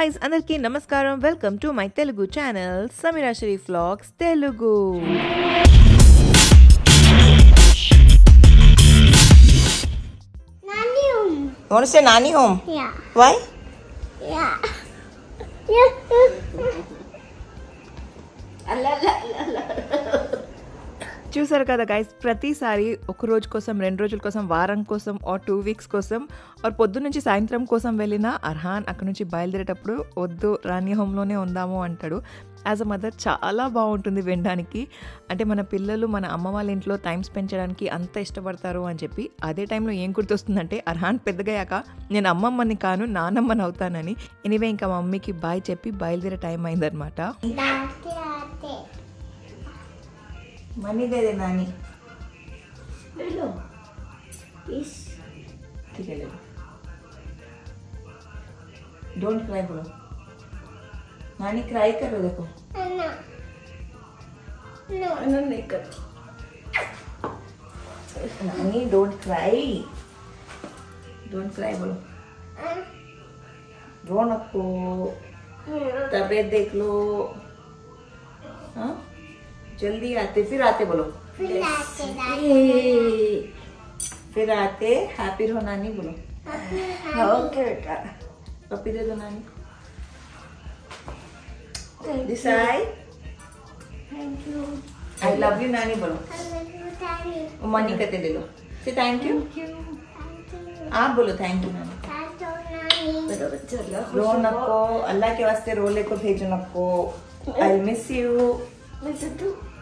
guys, andarki namaskaram. Welcome to my Telugu channel, Samira Shri Vlogs Telugu. Nani home. You want to say Nani home? Yeah. Why? Yeah. చూసారు కదా guys, ప్రతిసారి ఒక రోజు కోసం, 2 రోజుల కోసం, వారం కోసం, ఆర్ 2 వీక్స్ కోసం, ఆర్ పొద్దున్న నుంచి సాయంత్రం కోసం వెళ్ళిన అర్హాన్ అక్కడ నుంచి బయలుదేరేటప్పుడు వద్దు రాణి హోమ్లోనే ఉందాము అంటాడు. యాజ్ అ మదర్ చాలా బాగుంటుంది వినడానికి. అంటే మన పిల్లలు మన అమ్మ వాళ్ళ ఇంట్లో టైం స్పెండ్ చేయడానికి అంత ఇష్టపడతారు అని చెప్పి. అదే టైంలో ఏం గుర్తొస్తుందంటే అర్హాన్ పెద్దగయ్యాక నేను అమ్మమ్మని కాను నానమ్మని అవుతానని. ఎనీవే ఇంకా మమ్మీకి బాయ్ చెప్పి బయలుదేరే టైం అయిందనమాట. मनी दे दे नानी। ले लो प्लीज। ठीक है ले लो। डोंट क्राई बोलो। नानी क्राई करो देखो। नो नो नहीं कर। नानी डोंट क्राई। डोंट क्राई बोलो। रो नको। तबीयत देख लो। हाँ जल्दी आते फिर आते बोलो। फिर आते हैप्पी रहो नानी बोलो। ओके बेटा पप्पी दे दो नानी। This I thank you. I love you नानी बोलो। मनी कहते ले लो। से थैंक यू। आप बोलो थैंक यू नानी। रो नको, अल्लाह के वास्ते रोले को भेजो नको। I miss you.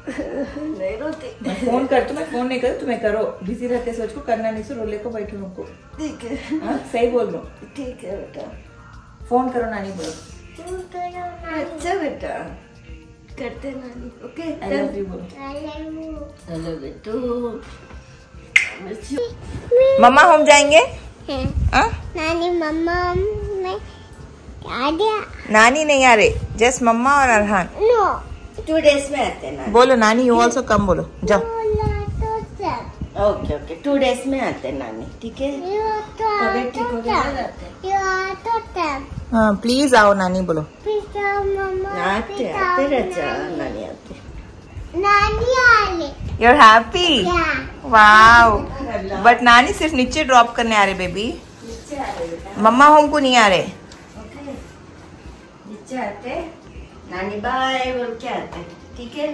नहीं रोती। मैं फोन कर तो मैं फोन नहीं कर तुम्हें करो। बिजी रहते सोच को करना नहीं सो रोले को बैठो नको। ठीक है सही बोल रहा हूँ। ठीक है बेटा फोन करो नानी बोलो। अच्छा बेटा करते नानी। ओके आई लव यू बोलो। I love you too. Mamma home जाएंगे। नानी मम्मा में आ गया। नानी नहीं आ रहे, जस्ट मम्मा और अरहान। नो 2 days में आते हैं नानी। बोलो नानी यू ऑल्सो कम बोलो जाओ। ओके ओके 2 days में आते हैं नानी। ठीक है तबीयत ठीक हो गया जाते हैं। हाँ प्लीज आओ नानी बोलो। आते आते रचा नानी आते। नानी आले। You are happy. Wow but नानी सिर्फ नीचे ड्रॉप करने आ रहे बेबी। नीचे आ रहे बेटा। मम्मा होम को नहीं आ रहे। ओके नीचे आते नानी बाय बोल के आते। ठीक है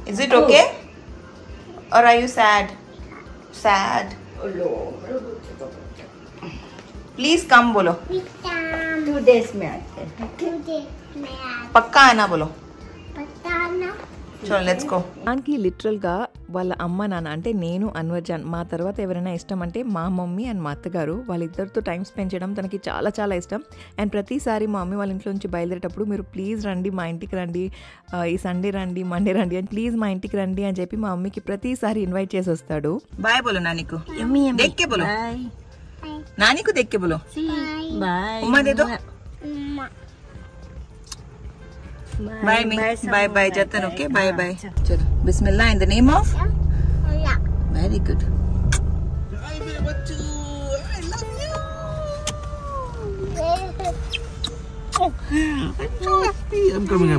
इज इट ओके और are you sad? Sad please कम बोलो। 2 days में आते हैं। पक्का आना बोलो। చలో లెట్స్ గో. దానికి లిటరల్గా వాళ్ళ అమ్మ నాన్న అంటే నేను అన్వర్జాన్ మా తర్వాత ఎవరైనా ఇష్టం అంటే మా మమ్మీ అండ్ మా అత్తగారు వాళ్ళిద్దరితో టైం స్పెండ్ చేయడం తనకి చాలా చాలా ఇష్టం. అండ్ ప్రతిసారి మా మమ్మీ వాళ్ళ ఇంట్లో నుంచి బయలుదేరేటప్పుడు మీరు ప్లీజ్ రండి మా ఇంటికి రండి, ఈ సండే రండి, మండే రండి అని ప్లీజ్ మా ఇంటికి రండి అని చెప్పి మా మమ్మీకి ప్రతిసారి ఇన్వైట్ చేసి వస్తాడు. బాయ్ బోలో నానికు. దేక్కే బోలో నానికు దేక్కే బోలో. बाय ఉమ్మా దే దో. बाय मी बाय बाय जतन। Okay bye bye. चलो बिस्मिल्लाह in the name of. Very good. हाय मेरे बच्चू I love you. I'm coming.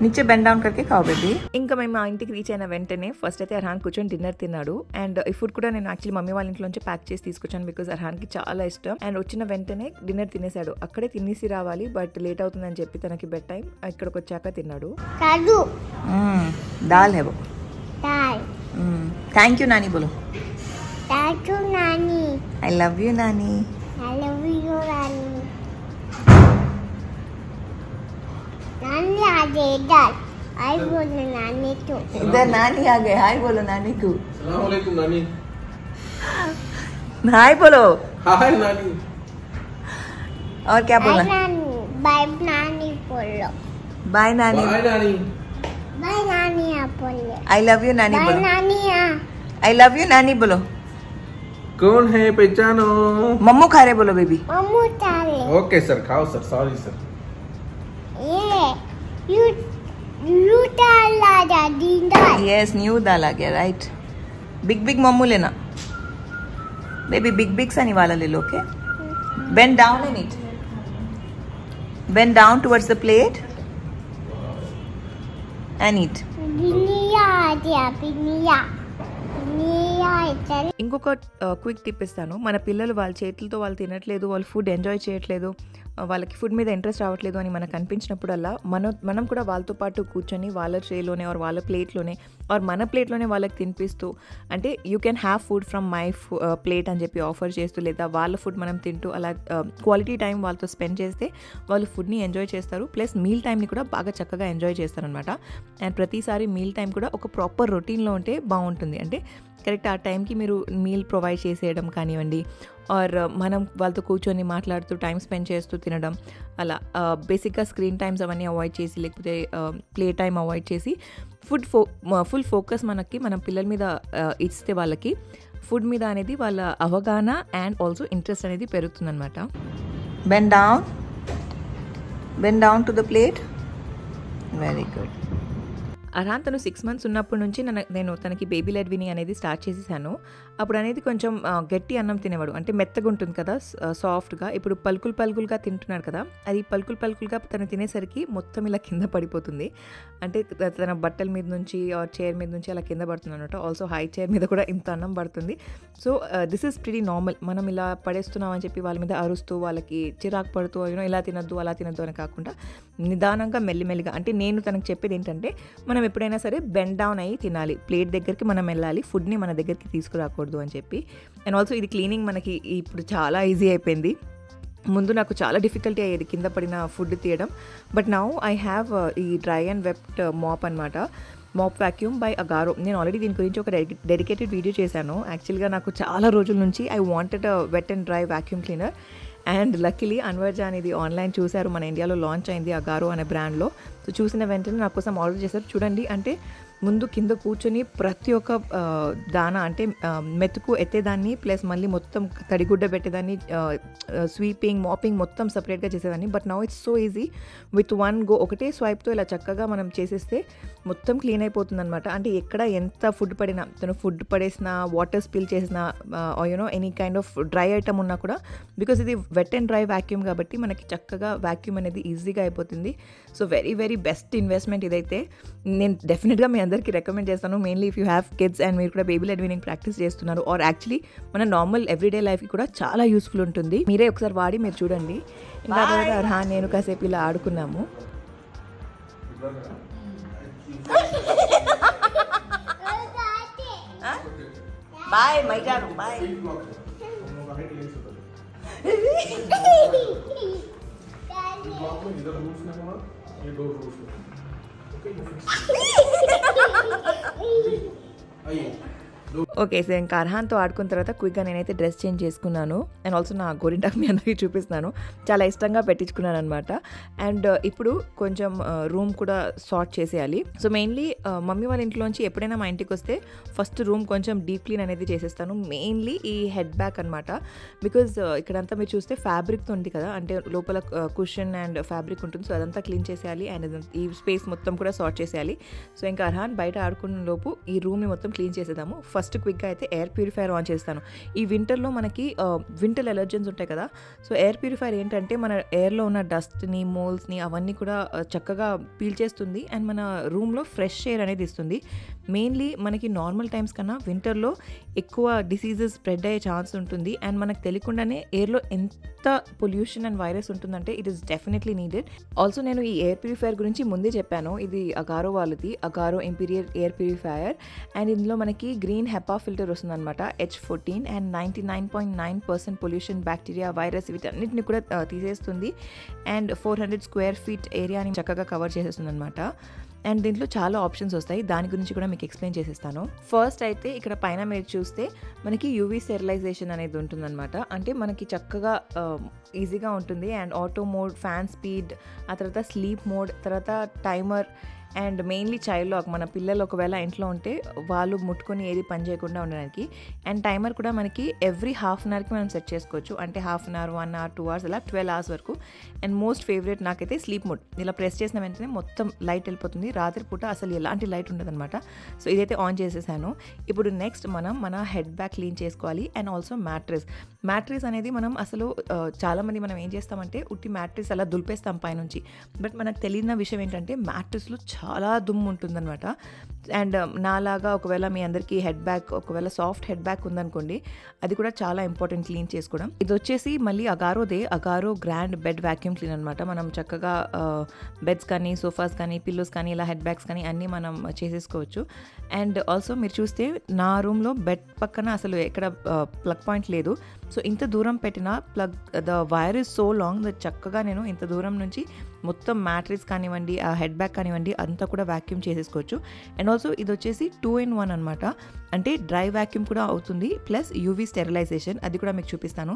नीचे बेंड डाउन करके खाओ बेबी. ఇంకా మేము మా ఇంటికి రీచ్ అయిన వెంటనే ఫస్ట్ అయితే అర్హాన్ కూర్చొని డిన్నర్ తిన్నాడు. అండ్ ఈ ఫుడ్ కూడా నేను యాక్చువల్లీ మమ్మీ వాళ్ళ ఇంట్లో నుంచి ప్యాక్ చేసి తీసుకొచ్చాను బికాజ్ అర్హాన్కి చాలా ఇష్టం. అండ్ వచ్చిన వెంటనే డిన్నర్ తినేసాడు. అక్కడే తినేసి రావాలి బట్ లేట్ అవుతుందని చెప్పి తనకి బెడ్ టైం ఇక్కడికి వచ్చాక తిన్నాడు. దాల్ హే वो दाल। थैंक यू नानी बोलो। थैंक यू नानी। आई लव यू नानी। आई लव यू नानी। नानी आ गई इधर। आई बोलो नानी तो। इधर नानी आ गए। हाय बोलो नानी को। अस्सलाम वालेकुम नानी। हाय बोलो। हाय नानी। और क्या बोलना? नानी बाय नानी बोलो। बाय नानी। बाय नानी। बाय नानी आप बोलो। आई लव यू नानी बाय बोलो। नानी आई लव यू नानी बोलो। कौन है पहचानो? मम्मू खा रहे बोलो बेबी। मम्मू ताले। ओके सर खाओ सर। Sorry sir. ये यू ताला दादी दाल। यस न्यू दाल आ गया राइट। बिग बिग मम्मू लेना बेबी। बिग बिग सा नहीं वाला ले लो। Okay Bend down and eat. Bend down towards the plate and eat. ఇంకొక క్విక్ టిప్ ఇస్తాను. మన పిల్లలు వాళ్ళ చేతులతో వాళ్ళు తినట్లేదు, వాళ్ళు ఫుడ్ ఎంజాయ్ చేయట్లేదు, వాళ్ళకి ఫుడ్ మీద ఇంట్రెస్ట్ రావట్లేదు అని మనకు అనిపించినప్పుడల్లా మనం కూడా వాళ్ళతో పాటు కూర్చొని వాళ్ళ ట్రేలోనే ఆర్ వాళ్ళ ప్లేట్లోనే ఆర్ మన ప్లేట్లోనే వాళ్ళకి తినిపిస్తూ, అంటే you can have food from my plate అని చెప్పి ఆఫర్ చేస్తూ, లేదా వాళ్ళ ఫుడ్ మనం తింటూ అలా క్వాలిటీ టైం వాళ్ళతో స్పెండ్ చేస్తే వాళ్ళు ఫుడ్ని ఎంజాయ్ చేస్తారు. ప్లస్ మీల్ టైంని కూడా బాగా చక్కగా ఎంజాయ్ చేస్తారనమాట. అండ్ ప్రతిసారి మీల్ టైం కూడా ఒక ప్రాపర్ రొటీన్లో ఉంటే బాగుంటుంది. అంటే కరెక్ట్ ఆ టైంకి మీరు మీల్ ప్రొవైడ్ చేసేయడం కానివ్వండి, ఆర్ మనం వాళ్ళతో కూర్చొని మాట్లాడుతూ టైం స్పెండ్ చేస్తూ తినడం, అలా బేసిక్గా స్క్రీన్ టైమ్స్ అవన్నీ అవాయిడ్ చేసి, లేకపోతే ప్లే టైం అవాయిడ్ చేసి ఫుల్ ఫోకస్ మనం పిల్లల మీద ఇస్తే వాళ్ళకి ఫుడ్ మీద అనేది వాళ్ళ అవగాహన అండ్ ఆల్సో ఇంట్రెస్ట్ అనేది పెరుగుతుందన్నమాట. Bend down to the plate. Very good. Arhan తను 6 months ఉన్నప్పటి నుంచి నేను తనకి బేబీ లెడ్ విని అనేది స్టార్ట్ చేసేసాను. అప్పుడు అనేది కొంచెం గట్టి అన్నం తినేవాడు, అంటే మెత్తగా ఉంటుంది కదా సాఫ్ట్గా. ఇప్పుడు పలుకులుగా తింటున్నాడు కదా, అది పలుకులుగా తను తినేసరికి మొత్తం ఇలా కింద పడిపోతుంది. అంటే తన బట్టల మీద నుంచి చైర్ మీద నుంచి అలా కింద పడుతుంది అనమాట. ఆల్సో హై చైర్ మీద కూడా ఇంత అన్నం పడుతుంది. So this is pretty normal. మనం ఇలా పడేస్తున్నాం అని చెప్పి వాళ్ళ మీద అరుస్తూ వాళ్ళకి చిరాకు పడుతూ ఇలా తినద్దు అలా తినద్దు అని కాకుండా నిదానంగా మెల్లిమెల్లిగా, అంటే నేను తనకు చెప్పేది ఏంటంటే మనం ఎప్పుడైనా సరే బెండ్ డౌన్ అయ్యి తినాలి, ప్లేట్ దగ్గరికి మనం వెళ్ళాలి, ఫుడ్ని మన దగ్గరికి తీసుకురాకూడదు అని చెప్పి. అండ్ ఆల్సో ఇది క్లీనింగ్ మనకి ఇప్పుడు చాలా ఈజీ అయిపోయింది. ముందు నాకు చాలా డిఫికల్టీ అయ్యేది కింద పడిన ఫుడ్ తీయడం. బట్ నౌ ఐ హ్యావ్ ఈ డ్రై అండ్ వెట్ మాప్ అనమాట, మాప్ వ్యాక్యూమ్ బై అగారో. నేను ఆల్రెడీ దీని గురించి ఒక డెడికేటెడ్ వీడియో చేశాను. యాక్చువల్గా నాకు చాలా రోజుల నుంచి I wanted wet and dry vacuum cleaner. And luckily Anwar Jan ఇది ఆన్లైన్ చూశారు, మన ఇండియాలో లాంచ్ అయింది అగారో అనే బ్రాండ్లో. సో చూసిన వెంటనే నా కోసం ఆర్డర్ చేశారు. చూడండి, అంటే ముందు కింద కూర్చొని ప్రతి ఒక్క దానా, అంటే మెతుకు ఎత్తేదాన్ని, ప్లస్ మళ్ళీ మొత్తం తడిగుడ్డ పెట్టేదాన్ని, స్వీపింగ్ మాపింగ్ మొత్తం సపరేట్గా చేసేదాన్ని. But now it's so easy with one go. ఒకటే స్వైప్తో ఇలా చక్కగా మనం చేసేస్తే మొత్తం క్లీన్ అయిపోతుంది అనమాట. అంటే ఎక్కడ ఎంత ఫుడ్ పడినా, తను ఫుడ్ పడేసిన, వాటర్ స్పిల్ చేసిన, any kind of dry item ఉన్నా కూడా, బికాస్ ఇది వెట్ అండ్ డ్రై వ్యాక్యూమ్ కాబట్టి మనకి చక్కగా వ్యాక్యూమ్ అనేది ఈజీగా అయిపోతుంది. So very very best investment ఇదైతే. నేను డెఫినెట్గా మీ అందరికీ రికమెండ్ చేస్తాను. Mainly if you have kids and మీరు కూడా బేబీ లెడ్ వీనింగ్ ప్రాక్టీస్ చేస్తున్నారు, ఆర్ యాక్చువల్లీ మన నార్మల్ ఎవ్రీడే లైఫ్కి కూడా చాలా యూస్ఫుల్ ఉంటుంది. మీరే ఒకసారి వాడి మీరు చూడండి. ఇంకా తర్వాత అర్హాన్ నేను కాసేపు ఇలా ఆడుకున్నాము. బాయ్ మైజాను, బాయ్. ఓకే, సో ఇంకా అర్హాన్తో ఆడుకున్న తర్వాత క్విక్గా నేనైతే డ్రెస్ చేంజ్ చేసుకున్నాను. అండ్ ఆల్సో నా గోరింటాకు మీ అందరికీ చూపిస్తున్నాను, చాలా ఇష్టంగా పెట్టించుకున్నాను అనమాట. అండ్ ఇప్పుడు కొంచెం రూమ్ కూడా సార్ట్ చేసేయాలి. సో మెయిన్లీ మమ్మీ వాళ్ళ ఇంట్లోంచి ఎప్పుడైనా మా ఇంటికి వస్తే ఫస్ట్ రూమ్ కొంచెం డీప్ క్లీన్ అనేది చేసేస్తాను. మెయిన్లీ ఈ హెడ్ బ్యాక్ అనమాట. బికాజ్ ఇక్కడంతా మీరు చూస్తే ఫ్యాబ్రిక్తో ఉంది కదా, అంటే లోపల కుషన్ అండ్ ఫ్యాబ్రిక్ ఉంటుంది. సో అదంతా క్లీన్ చేసేయాలి అండ్ ఈ స్పేస్ మొత్తం కూడా సార్ట్ చేసేయాలి. సో ఇంకా అర్హాన్ బయట ఆడుకున్న లోపు ఈ రూమ్ని మొత్తం క్లీన్ చేసేద్దాము. ఫస్ట్ క్విక్గా అయితే ఎయిర్ ప్యూరిఫైయర్ ఆన్ చేస్తాను. ఈ వింటర్లో మనకి వింటర్ ఎలర్జెన్స్ ఉంటాయి కదా, సో ఎయిర్ ప్యూరిఫైయర్ ఏంటంటే మన ఎయిర్లో ఉన్న డస్ట్ని, మోల్స్ని అవన్నీ కూడా చక్కగా పీల్చేస్తుంది అండ్ మన రూమ్లో ఫ్రెష్ ఎయిర్ అనేది ఇస్తుంది. మెయిన్లీ మనకి నార్మల్ టైమ్స్ కన్నా వింటర్లో ఎక్కువ డిసీజెస్ స్ప్రెడ్ అయ్యే ఛాన్స్ ఉంటుంది. అండ్ మనకు తెలియకుండానే ఎయిర్లో ఎంత పొల్యూషన్ అండ్ వైరస్ ఉంటుందంటే it is definitely needed. Also నేను ఈ ఎయిర్ ప్యూరిఫైయర్ గురించి ముందే చెప్పాను, ఇది అగారో వాళ్ళది, Agaro imperial air purifier. And ఇందులో మనకి గ్రీన్ హెపా ఫిల్టర్ వస్తుందన్నమాట, H14, and 99.9% pollution, bacteria, virus వీటన్నిటిని కూడా తీసేస్తుంది. అండ్ 400 square feet ఏరియాని చక్కగా కవర్ చేసేస్తుంది అనమాట. అండ్ దీంట్లో చాలా ఆప్షన్స్ వస్తాయి, దాని గురించి కూడా మీకు ఎక్స్ప్లెయిన్ చేసేస్తాను. ఫస్ట్ అయితే ఇక్కడ పైన మీరు చూస్తే మనకి యూవీ స్టెరిలైజేషన్ అనేది ఉంటుందన్నమాట. అంటే మనకి చక్కగా ఈజీగా ఉంటుంది. And auto mode, fan speed, ఆ తర్వాత స్లీప్ మోడ్, తర్వాత timer, and mainly child lock. మన పిల్లలు ఒకవేళ ఇంట్లో ఉంటే వాళ్ళు ముట్టుకొని ఏది పని చేయకుండా ఉండడానికి. అండ్ టైమర్ కూడా మనకి ఎవ్రీ హాఫ్ అన్ అవర్కి మనం సెట్ చేసుకోవచ్చు. అంటే half an hour, 1 hour, 2 hours అలా 12 hours వరకు. అండ్ మోస్ట్ ఫేవరెట్ నాకైతే స్లీప్ మోడ్. ఇలా ప్రెస్ చేసిన వెంటనే మొత్తం లైట్ వెళ్ళిపోతుంది, రాత్రిపూట అసలు ఎలాంటి లైట్ ఉండదన్నమాట. సో ఇదైతే ఆన్ చేసేసాను. ఇప్పుడు నెక్స్ట్ మనం మన హెడ్ బ్యాక్ క్లీన్ చేసుకోవాలి అండ్ ఆల్సో మ్యాట్రెస్. మ్యాట్రిస్ అనేది మనం అసలు చాలామంది మనం ఏం చేస్తామంటే ఉట్టి మ్యాట్రిస్ అలా దులిపేస్తాం పైనుంచి. బట్ మనకు తెలియని విషయం ఏంటంటే మ్యాట్రిస్లో చాలా దుమ్ము ఉంటుందన్నమాట. అండ్ నాలాగా ఒకవేళ మీ అందరికీ హెడ్ బ్యాక్, ఒకవేళ సాఫ్ట్ హెడ్ బ్యాక్ ఉందనుకోండి, అది కూడా చాలా ఇంపార్టెంట్ క్లీన్ చేసుకోవడం. ఇది వచ్చేసి మళ్ళీ Agaro grand bed vacuum clean అనమాట. మనం చక్కగా బెడ్స్ కానీ, సోఫాస్ కానీ, పిల్లోస్ కానీ, ఇలా హెడ్ బ్యాగ్స్ కానీ అన్నీ మనం చేసేసుకోవచ్చు. అండ్ ఆల్సో మీరు చూస్తే నా రూమ్లో బెడ్ పక్కన అసలు ఎక్కడ ప్లగ్ పాయింట్ లేదు. సో ఇంత దూరం పెట్టిన the wire is so long that చక్కగా నేను ఇంత దూరం నుంచి మొత్తం మ్యాట్రిస్ కానివ్వండి, ఆ హెడ్ బ్యాగ్ కానివ్వండి అంతా కూడా వ్యాక్యూమ్ చేసేసుకోవచ్చు. అండ్ ఆల్సో ఇది వచ్చేసి 2-in-1 అనమాట. అంటే డ్రై వ్యాక్యూమ్ కూడా అవుతుంది, ప్లస్ యూవీ స్టెరిలైజేషన్, అది కూడా మీకు చూపిస్తాను.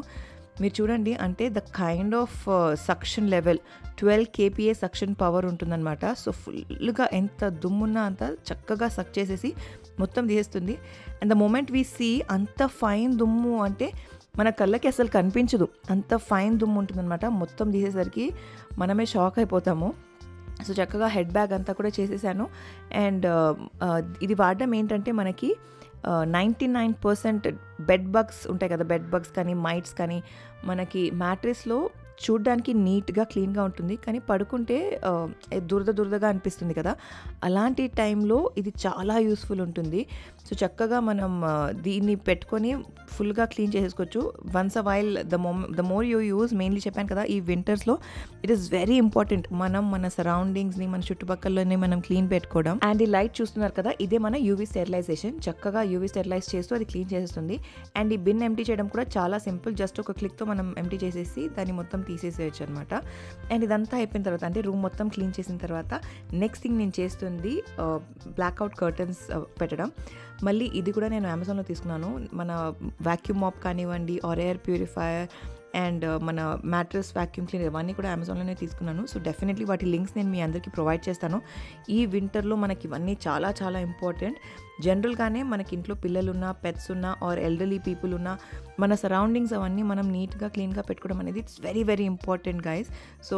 మీరు చూడండి, అంటే the kind of suction level 12 kPa suction power ఉంటుందన్నమాట. సో ఫుల్గా ఎంత దుమ్మున్నా అంత చక్కగా సక్ చేసేసి మొత్తం తీసేస్తుంది. And the moment we see అంత ఫైన్ దుమ్ము అంటే మన కళ్ళకి అసలు కనిపించదు, అంత ఫైన్ దుమ్ము ఉంటుందన్నమాట. మొత్తం తీసేసరికి మనమే షాక్ అయిపోతాము. సో చక్కగా హెడ్ బ్యాగ్ అంతా కూడా చేసేసాను. అండ్ ఇది వాడడం ఏంటంటే మనకి 99% బెడ్ బగ్స్ ఉంటాయి కదా, బెడ్ బగ్స్ కానీ మైట్స్ కానీ మనకి మ్యాట్రిస్లో చూడ్డానికి నీట్గా క్లీన్గా ఉంటుంది, కానీ పడుకుంటే దురదగా అనిపిస్తుంది కదా, అలాంటి టైంలో ఇది చాలా యూస్ఫుల్ ఉంటుంది. సో చక్కగా మనం దీన్ని పెట్టుకొని ఫుల్గా క్లీన్ చేసేసుకోవచ్చు. Once a while the more you use, mainly చెప్పాను కదా ఈ వింటర్స్లో ఇట్ ఈస్ వెరీ ఇంపార్టెంట్ మనం మన సరౌండింగ్స్ని, మన చుట్టుపక్కలనే మనం క్లీన్ పెట్టుకోవడం. అండ్ ఈ లైట్ చూస్తున్నారు కదా, ఇదే మన యూవీ స్టెరిలైజేషన్. చక్కగా యూవీ స్టెరిలైజ్ చేస్తూ అది క్లీన్ చేసేస్తుంది. అండ్ ఈ బిన్ ఎంటీ చేయడం కూడా చాలా సింపుల్, జస్ట్ ఒక క్లిక్తో మనం ఎంటీ చేసేసి దాన్ని మొత్తం తీసేసేయచ్చు అనమాట. అండ్ ఇదంతా అయిపోయిన తర్వాత, అంటే రూమ్ మొత్తం క్లీన్ చేసిన తర్వాత నెక్స్ట్ థింగ్ నేను చేస్తుంది బ్లాక్అవుట్ కర్టన్స్ పెట్టడం. మళ్ళీ ఇది కూడా నేను అమెజాన్లో తీసుకున్నాను. మన వాక్యూమ్ మాప్ కానివ్వండి, ఆర్ ఎయిర్ ప్యూరిఫైయర్ అండ్ మన మ్యాట్రస్ వాక్యూమ్ క్లీనర్ ఇవన్నీ కూడా అమెజాన్లోనే తీసుకున్నాను. సో డెఫినెట్లీ వాటి లింక్స్ నేను మీ అందరికీ ప్రొవైడ్ చేస్తాను. ఈ వింటర్లో మనకి ఇవన్నీ చాలా చాలా ఇంపార్టెంట్. జనరల్గానే మనకి ఇంట్లో పిల్లలున్నా, పెట్స్ ఉన్నా, ఆర్ ఎల్డర్లీ పీపుల్ ఉన్నా, మన సరౌండింగ్స్ అవన్నీ మనం నీట్గా క్లీన్గా పెట్టుకోవడం అనేది it's very very important guys. So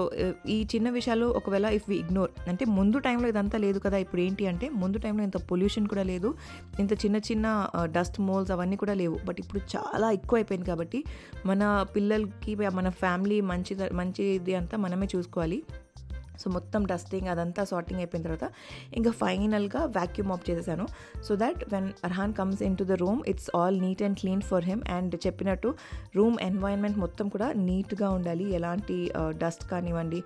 ఈ చిన్న విషయాలు ఒకవేళ ఇఫ్ వి ఇగ్నోర్, అంటే ముందు టైంలో ఇదంతా లేదు కదా, ఇప్పుడు ఏంటి అంటే ముందు టైంలో ఇంత పొల్యూషన్ కూడా లేదు, ఇంత చిన్న చిన్న డస్ట్ మోల్స్ అవన్నీ కూడా లేవు. బట్ ఇప్పుడు చాలా ఎక్కువ అయిపోయింది కాబట్టి మన పిల్లలకి, మన ఫ్యామిలీ మంచిది అంతా మనమే చూసుకోవాలి. సో మొత్తం డస్టింగ్ అదంతా సార్టింగ్ అయిపోయిన తర్వాత ఇంకా ఫైనల్గా వాక్యూమ్ ఆఫ్ చేసేసాను. So that when Arhaan comes into the room it's all neat and clean for him. And చెప్పినట్టు రూమ్ ఎన్వైరన్మెంట్ మొత్తం కూడా నీట్గా ఉండాలి, ఎలాంటి డస్ట్ కానివ్వండి.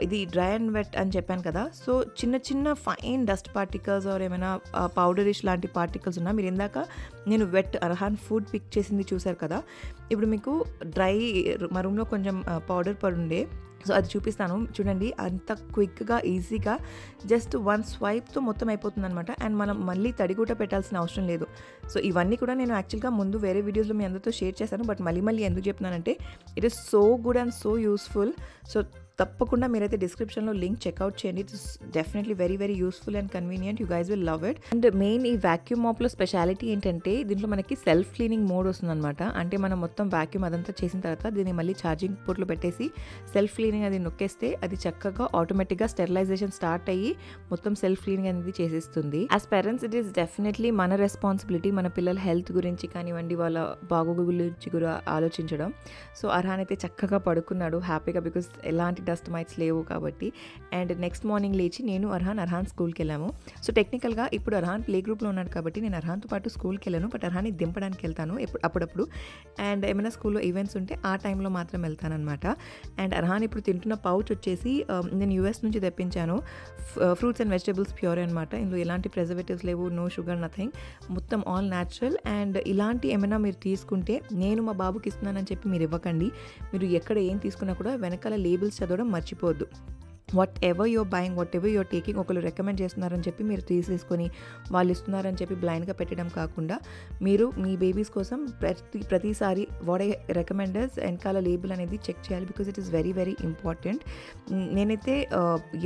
ఇది డ్రై అండ్ వెట్ అని చెప్పాను కదా, సో చిన్న చిన్న ఫైన్ డస్ట్ పార్టికల్స్ ఆర్ ఏమైనా పౌడరిష్ లాంటి పార్టికల్స్ ఉన్నా, మీరు ఇందాక నేను వెట్ అర్హాన్ ఫుడ్ పిక్ చేసింది చూసారు కదా, ఇప్పుడు మీకు డ్రై మా రూమ్లో కొంచెం పౌడర్ పడుండే, సో అది చూపిస్తాను చూడండి. అంత క్విక్గా ఈజీగా జస్ట్ వన్ స్వైప్తో మొత్తం అయిపోతుంది అనమాట. అండ్ మనం మళ్ళీ తడిగుట పెట్టాల్సిన అవసరం లేదు. సో ఇవన్నీ కూడా నేను యాక్చువల్గా ముందు వేరే వీడియోస్లో మీ అందరితో షేర్ చేశాను, బట్ మళ్ళీ ఎందుకు చెప్తున్నానంటే it is so good and so useful. So తప్పకుండా మీరైతే డిస్క్రిప్షన్లో లింక్ చెక్అవుట్ చేయండి. It is definitely very very useful and convenient. You guys will love it. And main ఈ వాక్యూమ్ మాప్లో స్పెషాలిటీ ఏంటంటే దీంట్లో మనకి సెల్ఫ్ క్లీనింగ్ మోడ్ వస్తుందన్నమాట. అంటే మనం మొత్తం వాక్యూమ్ అదంతా చేసిన తర్వాత దీన్ని మళ్ళీ ఛార్జింగ్ పోర్ట్లో పెట్టేసి సెల్ఫ్ క్లీనింగ్ అది నొక్కేస్తే అది చక్కగా ఆటోమేటిక్గా స్టెరిలైజేషన్ స్టార్ట్ అయ్యి మొత్తం సెల్ఫ్ క్లీనింగ్ అనేది చేసేస్తుంది. As parents it is definitely మన రెస్పాన్సిబిలిటీ మన పిల్లల హెల్త్ గురించి కానివ్వండి, వాళ్ళ బాగోగు గురించి కూడా ఆలోచించడం. సో అర్హాన్ అయితే చక్కగా పడుకున్నాడు హ్యాపీగా, బికాస్ ఎలాంటి డస్ట్ మైట్స్ లేవు కాబట్టి. అండ్ నెక్స్ట్ మార్నింగ్ లేచి నేను అర్హాన్ స్కూల్కి వెళ్ళాము. సో టెక్నికల్గా ఇప్పుడు అర్హాన్ ప్లే గ్రూప్లో ఉన్నాడు కాబట్టి నేను అర్హాన్తో పాటు స్కూల్కి వెళ్ళాను, బట్ అర్హాన్ని దింపడానికి వెళ్తాను అప్పుడప్పుడు. అండ్ ఏమైనా స్కూల్లో ఈవెంట్స్ ఉంటే ఆ టైంలో మాత్రం వెళ్తానమాట. అండ్ అర్హాన్ ఇప్పుడు తింటున్న పౌచ్ వచ్చేసి నేను యూఎస్ నుంచి తెప్పించాను. ఫ్రూట్స్ అండ్ వెజిటేబుల్స్ ప్యూర్ అనమాట. ఇందులో ఎలాంటి ప్రిజర్వేటివ్స్ లేవు, నో షుగర్, నథింగ్, మొత్తం ఆల్ న్యాచురల్. అండ్ ఇలాంటి ఏమైనా మీరు తీసుకుంటే నేను మా బాబుకి ఇస్తున్నానని చెప్పి మీరు ఇవ్వకండి. మీరు ఎక్కడ ఏం తీసుకున్నా కూడా వెనకాల లేబుల్స్ చదవడం మర్చిపోవద్దు. Whatever you're buying, whatever you're taking, ఒకరు రికమెండ్ చేస్తున్నారని చెప్పి మీరు తీసేసుకొని వాళ్ళు ఇస్తున్నారని చెప్పి బ్లైండ్గా పెట్టడం కాకుండా మీరు మీ బేబీస్ కోసం ప్రతిసారి వాట్ ఐ రికమెండర్స్ వెనకాల లేబుల్ అనేది చెక్ చేయాలి, because it is very very important. నేనైతే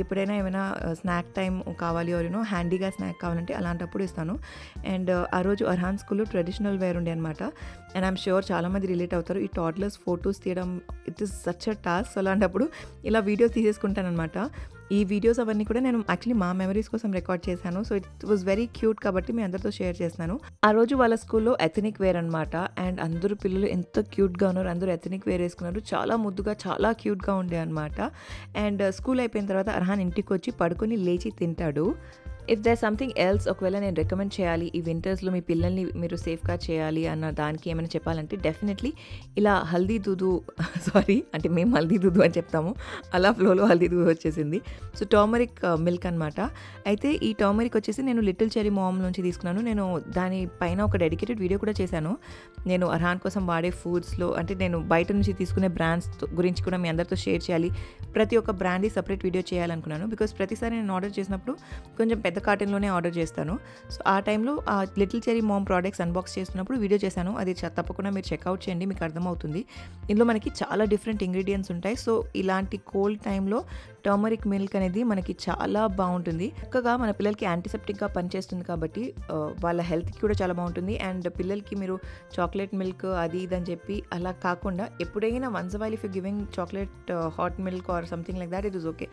ఎప్పుడైనా ఏమైనా స్నాక్ టైం కావాలి ఆర్ యూనో హ్యాండీగా స్నాక్ కావాలంటే అలాంటప్పుడు ఇస్తాను. అండ్ ఆ రోజు అర్హాన్ స్కూల్లో ట్రెడిషనల్ వేర్ ఉండే అనమాట. అండ్ ఐఎమ్ ష్యూర్ చాలామంది రిలేట్ అవుతారు. ఈ టాడ్లర్స్ ఫొటోస్ తీయడం it is such a task. అలాంటప్పుడు ఇలా వీడియోస్ తీసేసుకుంటాను అనమాట. అనమాట. ఈ వీడియోస్ అవన్నీ కూడా నేను యాక్చువల్లీ మా మెమరీస్ కోసం రికార్డ్ చేశాను. So it was very cute కాబట్టి మీ అందరితో షేర్ చేస్తున్నాను. ఆ రోజు వాళ్ళ స్కూల్లో ఎథనిక్ వేర్ అనమాట. అండ్ అందరూ పిల్లలు ఎంత క్యూట్గా ఉన్నారు, అందరూ ఎథనిక్ వేర్ వేసుకున్నారు. చాలా ముద్దుగా చాలా క్యూట్గా ఉండే అనమాట. అండ్ స్కూల్ అయిపోయిన తర్వాత అర్హాన్ ఇంటికి వచ్చి పడుకొని లేచి తింటాడు. ఇఫ్ దేర్ సంథింగ్ ఎల్స్ ఒకవేళ నేను రికమెండ్ చేయాలి ఈ వింటర్స్లో మీ పిల్లల్ని మీరు సేఫ్గా చేయాలి అన్న దానికి ఏమైనా చెప్పాలంటే డెఫినెట్లీ ఇలా హల్దీ దూదు అంటే మేము హల్దీ దూదు అని చెప్తాము, అలా ఫ్లోలో హల్దీ దూదు వచ్చేసింది. సో టర్మరిక్ మిల్క్ అనమాట. అయితే ఈ టర్మరిక్ వచ్చేసి నేను లిటిల్ చెరీ మామ్ నుంచి తీసుకున్నాను. నేను దాని పైన ఒక డెడికేటెడ్ వీడియో కూడా చేశాను. నేను అర్హాన్ కోసం వాడే ఫుడ్స్లో అంటే నేను బయట నుంచి తీసుకునే బ్రాండ్స్ గురించి కూడా మీ అందరితో షేర్ చేయాలి. ప్రతి ఒక్క బ్రాండ్ని సపరేట్ వీడియో చేయాలనుకున్నాను. బికాస్ ప్రతిసారి నేను ఆర్డర్ చేసినప్పుడు కొంచెం పెద్ద కార్టన్లోనే ఆర్డర్ చేస్తాను. సో ఆ టైంలో ఆ Little Cherry Mom products unbox చేస్తున్నప్పుడు వీడియో చేశాను. అది తప్పకుండా మీరు చెక్అవుట్ చేయండి, మీకు అర్థమవుతుంది. ఇందులో మనకి చాలా డిఫరెంట్ ఇంగ్రీడియంట్స్ ఉంటాయి. సో ఇలాంటి కోల్డ్ టైంలో టర్మరిక్ మిల్క్ అనేది మనకి చాలా బాగుంటుంది. చక్కగా మన పిల్లలకి యాంటీసెప్టిక్గా పనిచేస్తుంది కాబట్టి వాళ్ళ హెల్త్కి కూడా చాలా బాగుంటుంది. అండ్ పిల్లలకి మీరు చాక్లెట్ మిల్క్ అది ఇది అని చెప్పి అలా కాకుండా ఎప్పుడైనా once while if you giving chocolate hot milk or something like that it is okay.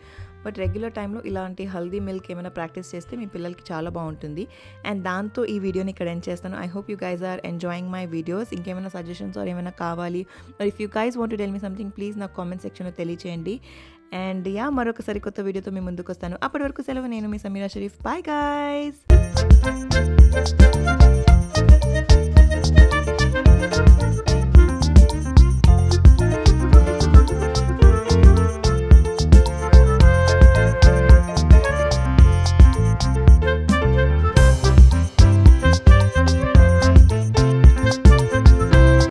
But regular టైంలో ఇలాంటి హల్దీ మిల్క్ ఏమైనా ప్రాక్టీస్ చేస్తే మీ పిల్లలకి చాలా బాగుంటుంది. అండ్ దాంతో ఈ వీడియోని ఇక్కడ ఎండ్ చేస్తాను. I hope you guys are enjoying my videos. ఇంకేమైనా సజెషన్స్ ఆర్ ఏమైనా కావాలి or if you guys want to tell me something please నాకు కామెంట్ సెక్షన్లో తెలియచేయండి. అండ్ మరొకసారి కొత్త వీడియోతో మీ ముందుకు వస్తాను. అప్పటి వరకు సెలవు. నేను మీ సమీరా షరీఫ్. Bye guys.